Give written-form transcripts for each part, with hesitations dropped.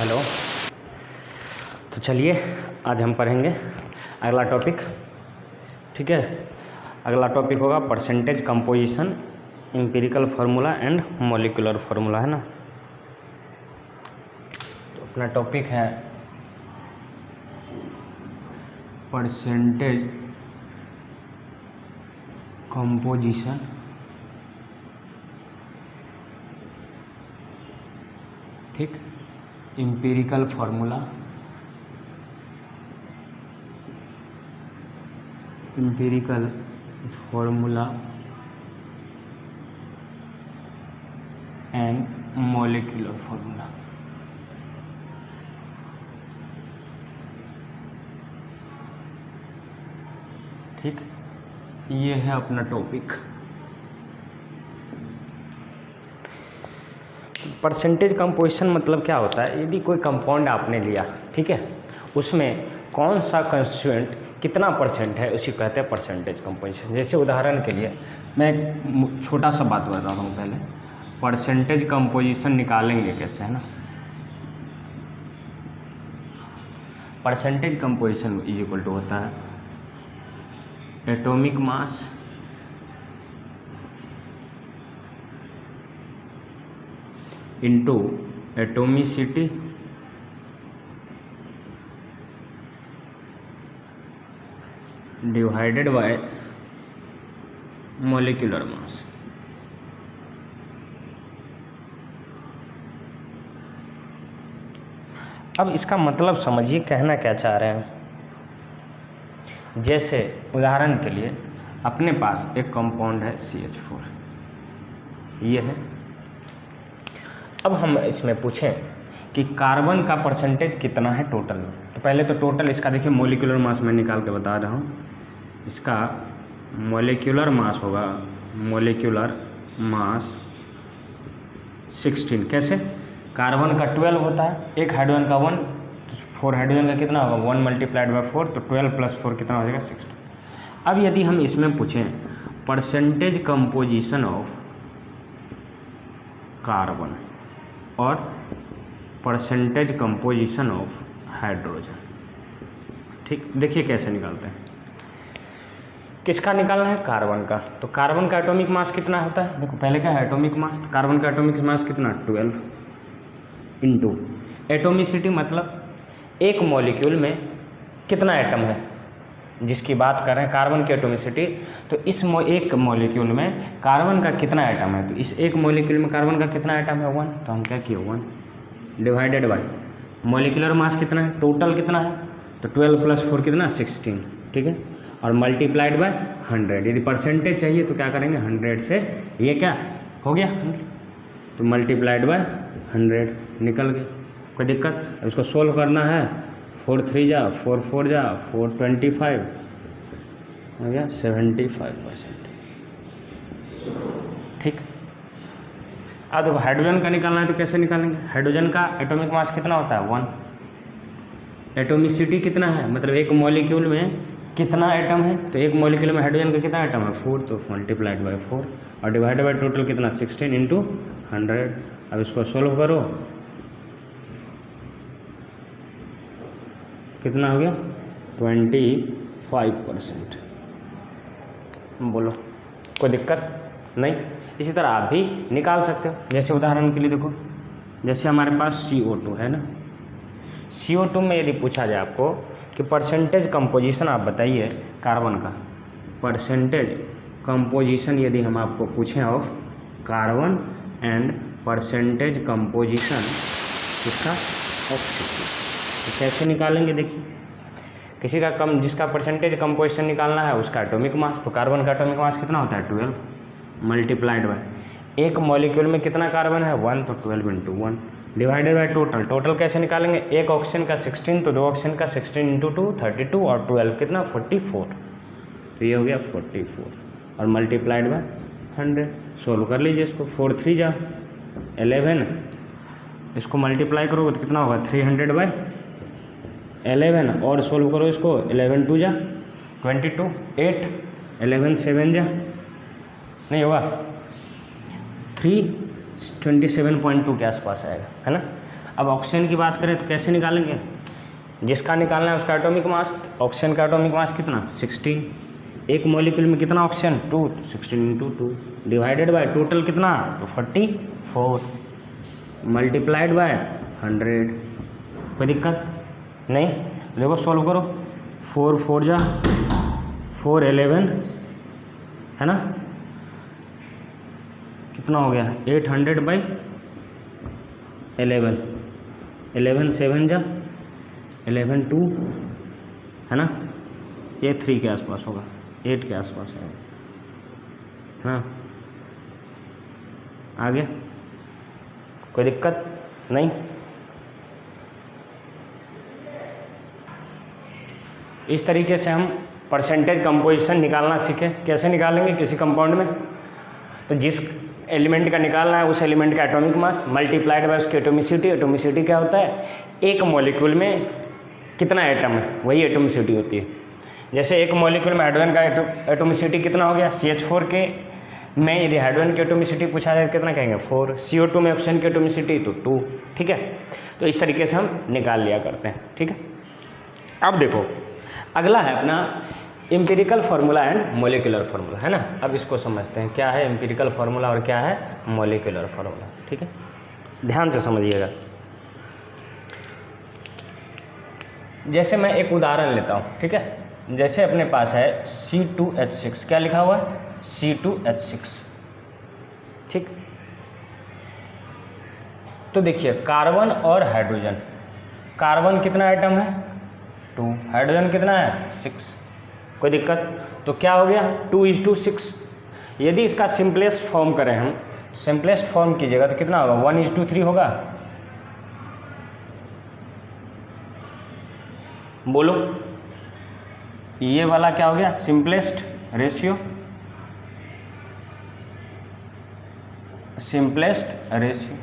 Hello. तो चलिए आज हम पढ़ेंगे अगला टॉपिक। ठीक है, अगला टॉपिक होगा percentage composition, empirical formula and molecular formula, है ना। तो अपना टॉपिक है परसेंटेज कंपोजिशन ठीक, empirical formula, and molecular formula. ठीक, ये है अपना टॉपिक। परसेंटेज कंपोजिशन मतलब क्या होता है? यदि कोई कंपाउंड आपने लिया, ठीक है, उसमें कौन सा कंस्टिट्यूएंट कितना परसेंट है, उसी कहते हैं परसेंटेज कंपोजिशन। जैसे उदाहरण के लिए मैं एक छोटा सा बात बताता हूँ। पहले परसेंटेज कंपोजिशन निकालेंगे कैसे, है ना। Percentage composition is equal to होता है atomic mass into atomicity divided by molecular mass. अब इसका मतलब समझिए, कहना क्या चाह रहे हैं। जैसे उदाहरण के लिए अपने पास एक कंपाउंड है CH4, ये है। अब हम इसमें पूछें कि कार्बन का परसेंटेज कितना है टोटल में। तो पहले तो टोटल इसका देखिए, मॉलिक्यूलर मास मैं निकाल के बता रहा हूँ। इसका मॉलिक्यूलर मास होगा, मॉलिक्यूलर मास 16। कैसे? कार्बन का 12 होता है, एक हाइड्रोजन का 1, तो 4 हाइड्रोजन का कितना होगा 1 मल्टीप्लाइड बाय 4, तो 12 + 4 कितना हो जाएगा 16। अब यदि हम इसमें पूछें परसेंटेज कंपोजिशन ऑफ कार्बन और परसेंटेज कंपोजिशन ऑफ हाइड्रोजन, ठीक, देखिए कैसे निकालते हैं। किसका निकालना है? कार्बन का। तो कार्बन का एटॉमिक मास कितना होता है? देखो पहले क्या है एटॉमिक मास, तो कार्बन का एटॉमिक मास कितना 12 इंटू एटोमिसिटी, मतलब एक मॉलिक्यूल में कितना एटम है, जिसकी बात कर रहे हैं कार्बन की एटोमिसिटी। तो इस एक मॉलिक्यूल में कार्बन का कितना एटम है, तो इस एक मॉलिक्यूल में कार्बन का कितना एटम है 1, तो हम क्या किए 1 डिवाइडेड बाय मॉलिक्यूलर मास कितना है, टोटल कितना है, तो 12 + 4 कितना 16, ठीक है, और मल्टीप्लाइड बाय 100। यदि परसेंटेज चाहिए तो क्या करेंगे 100 से, ये क्या हो गया 100, तो मल्टीप्लाइड बाय 100 निकल गए, कोई दिक्कत। अब इसको सोल्व करना है, 4 3 जा 4 4 जा 4 25 हो गया 75%। ठीक, अब देखो हाइड्रोजन का निकालना है तो कैसे निकालेंगे। हाइड्रोजन का एटॉमिक मास कितना होता है 1, एटोमिसिटी कितना है, मतलब एक मॉलिक्यूल में कितना एटम है, तो एक मॉलिक्यूल में हाइड्रोजन का कितना एटम है 4, तो मल्टीप्लाइड बाय 4 और डिवाइडेड बाय टोटल कितना 16 इंटू 100। अब इसको सोल्व करो, कितना हो गया 25%। बोलो कोई दिक्कत नहीं। इसी तरह आप भी निकाल सकते हो। जैसे उदाहरण के लिए देखो, जैसे हमारे पास CO2 है ना, CO2 में यदि पूछा जाए आपको कि परसेंटेज कंपोजिशन आप बताइए कार्बन का, परसेंटेज कंपोजिशन यदि हम आपको पूछें of carbon and percentage composition इसका ऑक्सीजन, तो कैसे निकालेंगे। देखिए किसी का जिसका परसेंटेज कंपोजिशन निकालना है उसका एटॉमिक मास, तो कार्बन का एटॉमिक मास कितना होता है 12 मल्टीप्लाइड बाय एक मॉलिक्यूल में कितना कार्बन है 1, तो 12 into 1 divided by total. Total कैसे निकालेंगे, एक ऑक्सीजन का 16, तो 2 ऑक्सीजन का 16 इंटू 2 32 और 12 कितना 44, तो ये हो गया 44 और मल्टीप्लाइड बाय 100। सोल्व कर लीजिए इसको, 4 3 जा 11, इसको मल्टीप्लाई करोगे तो कितना होगा 300 बाय 11 और सोल्व करो इसको, 11 2 जा 22, 8 11 7 जा नहीं होगा 3 27.2 के आसपास आएगा, है ना। अब ऑक्सीजन की बात करें तो कैसे निकालेंगे, जिसका निकालना है उसका एटॉमिक मास। ऑक्सीजन का एटॉमिक मास कितना 16, एक मॉलिक्यूल में कितना ऑक्सीजन 2, 16 × 2 डिवाइडेड बाय टोटल कितना तो 44 मल्टीप्लाइड बाय 100। कोई दिक्कत नहीं, देखो सॉल्व करो, 4 4 जा 4 11 है ना, कितना हो गया 800/11, 11 7 जा 11 2 है ना, ये 3 के आसपास होगा, 8 के आसपास है। हाँ आगे कोई दिक्कत नहीं। इस तरीके से हम परसेंटेज कंपोजिशन निकालना सीखे। कैसे निकालेंगे किसी कंपाउंड में, तो जिस एलिमेंट का निकालना है उस एलिमेंट का एटॉमिक मास मल्टीप्लाइड बाय उसकी एटोमिसिटी। एटोमिसिटी क्या होता है, एक मॉलिक्यूल में कितना एटम है वही एटोमिसिटी होती है। जैसे एक मॉलिक्यूल में हाइड्रोजन का एटोमिसिटी कितना हो गया, CH4 के में यदि हाइड्रोजन की एटोमिसिटी पूछा जाए कितना कहेंगे 4, CO2 में ऑक्सीजन की एटोमिसिटी तो 2। ठीक है, तो इस तरीके से हम निकाल लिया करते हैं। ठीक है, अब देखो अगला है अपना empirical formula and molecular formula, है ना। अब इसको समझते हैं क्या है एम्पिरिकल फार्मूला और क्या है मोलिकुलर फार्मूला। ठीक है, ध्यान से समझिएगा। जैसे मैं एक उदाहरण लेता हूँ, ठीक है, जैसे अपने पास है C2H6, क्या लिखा हुआ है C2H6। ठीक, तो देखिए कार्बन और हाइड्रोजन, कार्बन कितना आइटम है 2, हाइड्रोजन कितना है 6। कोई दिक्कत, तो क्या हो गया 2:6। यदि इसका सिंपलेस्ट फॉर्म करें हम, सिंपलेस्ट फॉर्म कीजिएगा तो कितना होगा 1:3 होगा। बोलो ये वाला क्या हो गया सिंपलेस्ट रेशियो, सिंपलेस्ट रेशियो।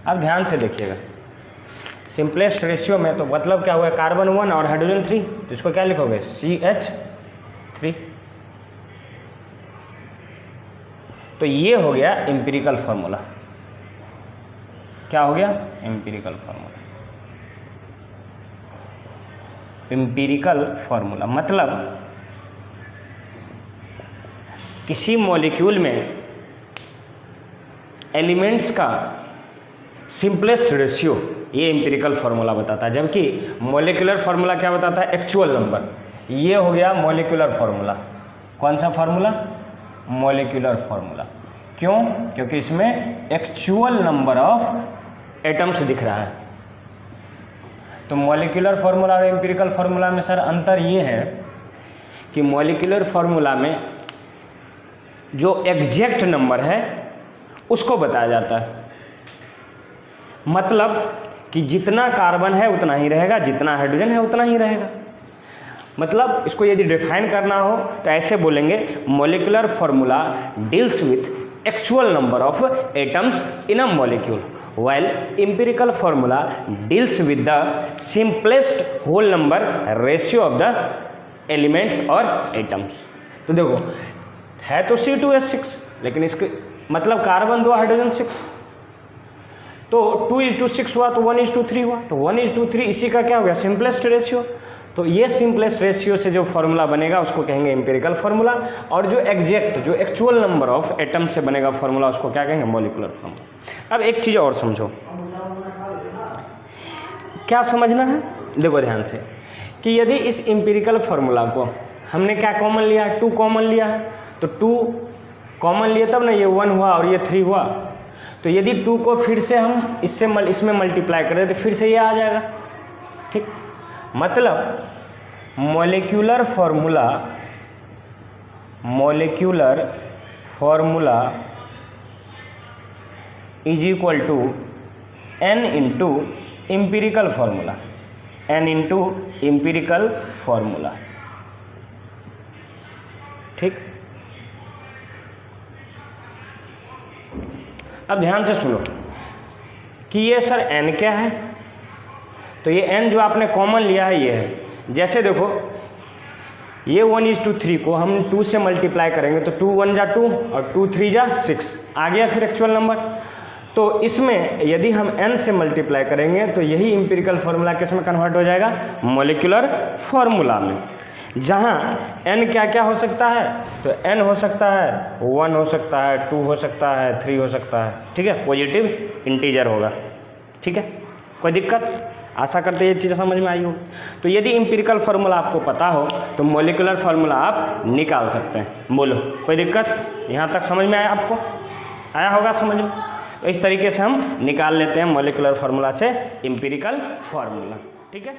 अब ध्यान से देखिएगा, सिंपलेस्ट रेशियो में तो मतलब क्या हुआ, कार्बन 1 और हाइड्रोजन 3, तो इसको क्या लिखोगे CH3। तो ये हो गया एम्पिरिकल फार्मूला। क्या हो गया एम्पिरिकल फार्मूला। एम्पिरिकल फार्मूला मतलब किसी मॉलिक्यूल में एलिमेंट्स का सिंपलेस्ट रेशियो, ये एम्पिरिकल फार्मूला बताता है। जबकि मॉलिक्यूलर फार्मूला क्या बताता है एक्चुअल नंबर। ये हो गया मॉलिक्यूलर फार्मूला। कौन सा फार्मूला मॉलिक्यूलर फार्मूला। क्यों, क्योंकि इसमें एक्चुअल नंबर ऑफ एटम्स दिख रहा है। तो मॉलिक्यूलर फार्मूला और एम्पिरिकल फार्मूला में सर अंतर ये है कि मॉलिक्यूलर फार्मूला में जो एग्जैक्ट नंबर है उसको बताया जाता है। मतलब कि जितना कार्बन है उतना ही रहेगा, जितना हाइड्रोजन है उतना ही रहेगा। मतलब इसको यदि डिफाइन करना हो तो ऐसे बोलेंगे, molecular formula deals with actual number of atoms in a molecule, while empirical formula deals with the simplest whole number ratio of the elements or atoms। तो देखो है तो C2H6, लेकिन इसके मतलब कार्बन 2 हाइड्रोजन 6, तो 2:6 हुआ तो 1:3 हुआ, तो 1:3 इसी का क्या हो गया सिंपलेस्ट रेशियो। तो ये सिंपलेस्ट रेशियो से जो फार्मूला बनेगा उसको कहेंगे एम्पिरिकल फार्मूला, और जो एग्जैक्ट जो एक्चुअल नंबर ऑफ एटम से बनेगा फार्मूला उसको क्या कहेंगे मॉलिक्यूलर फार्मूला। अब एक चीज़ और समझो, क्या समझना है, देखो ध्यान से, कि यदि इस एम्पिरिकल फार्मूला को हमने क्या कॉमन लिया है 2 कॉमन लिया है, तो 2 कॉमन लिए तब ना ये 1 हुआ और ये 3 हुआ। तो यदि 2 को फिर से हम इसमें मल्टीप्लाई करें तो फिर से ये आ जाएगा। ठीक, मतलब molecular formula is equal to n into empirical formula, n into empirical formula. ठीक, अब ध्यान से सुनो कि ये सर n क्या है, तो ये n जो आपने कॉमन लिया है ये है। जैसे देखो ये 1:3 को हम 2 से मल्टीप्लाई करेंगे तो 2 1 जा 2 और 2 3 जा 6 आ गया फिर एक्चुअल नंबर। तो इसमें यदि हम n से मल्टीप्लाई करेंगे तो यही इम्पिरिकल फार्मूला किस में कन्वर्ट हो जाएगा, मॉलिक्यूलर फार्मूला में, जहाँ n क्या क्या हो सकता है, तो n हो सकता है 1 हो सकता है, 2 हो सकता है, 3 हो सकता है, ठीक है, पॉजिटिव इंटीजर होगा, ठीक है, कोई दिक्कत। आशा करते ये चीज़ें समझ में आई होगी। तो यदि इम्पिरिकल फार्मूला आपको पता हो तो मॉलिक्यूलर फार्मूला आप निकाल सकते हैं। बोलो कोई दिक्कत, यहाँ तक समझ में आया आपको, आया होगा समझ में। तो इस तरीके से हम निकाल लेते हैं मॉलिक्यूलर फार्मूला से इम्पिरिकल फार्मूला, ठीक है।